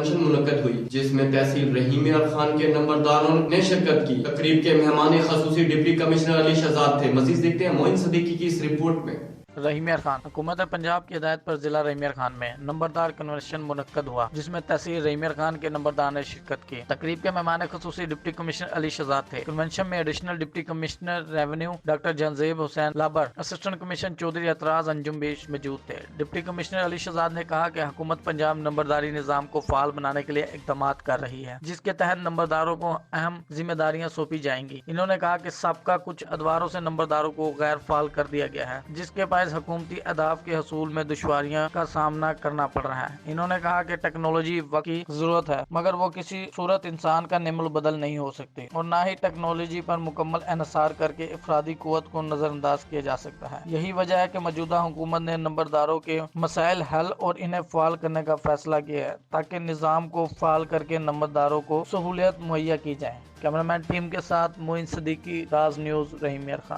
Convention منعقد ہوئی جس میں تحصیل رحیم یار خان کے نمبرداروں نے شرکت کی۔ تقریب کے مہمان خصوصی ڈپٹی کمشنر علی شہزاد تھے۔ مزید دیکھتے ہیں معین صدیقی کی اس رپورٹ میں۔ رحیم یار خان حکومت پنجاب کی ہدایت پر ضلع رحیم یار خان میں نمبردار کنونشن منعقد ہوا جس میں تحصیل رحیم یار خان کے نمبردار نے شرکت کی۔ تقریب کے مہمان خصوصی ڈپٹی کمشنر علی شہزاد تھے۔ کنونشن میں additional deputy commissioner revenue doctor Jahanzeb Hussain لابر، اسسٹنٹ کمشنر چودھری اعتراض انجم بھی موجود تھے۔ ڈپٹی کمشنر علی شہزاد نے کہا کہ حکومت پنجاب نمبرداری نظام کو فعال بنانے کے لیے اقدامات کر رہی ہے جس کے تحت نمبرداروں کو اہم ذمہ داریاں سونپی جائیں گی۔ انہوں نے کہا کہ سابقہ کچھ ادواروں سے نمبرداروں کو غیر فعال کر دیا گیا ہے جس کے باعث حکومتی اہداف کے حصول میں دشواریاں کا سامنا کرنا پڑ رہا ہے۔ انہوں نے کہا کہ ٹیکنالوجی وقت کی ضرورت ہے مگر وہ کسی صورت انسان کا نعم البدل نہیں ہو سکتی اور نہ ہی ٹیکنالوجی پر مکمل انحصار کر کے افرادی قوت کو نظر انداز کیا جا سکتا ہے۔ یہی وجہ ہے کہ موجودہ حکومت نے نمبرداروں کے مسائل حل اور انہیں فعال کرنے کا فیصلہ کیا ہے تاکہ نظام کو فعال کر کے نمبرداروں کو سہولیت مہیا کی جائے۔ کیمرامین ٹیم کے ساتھ معین صدیقی، راز نیوز، رحیم یار خان۔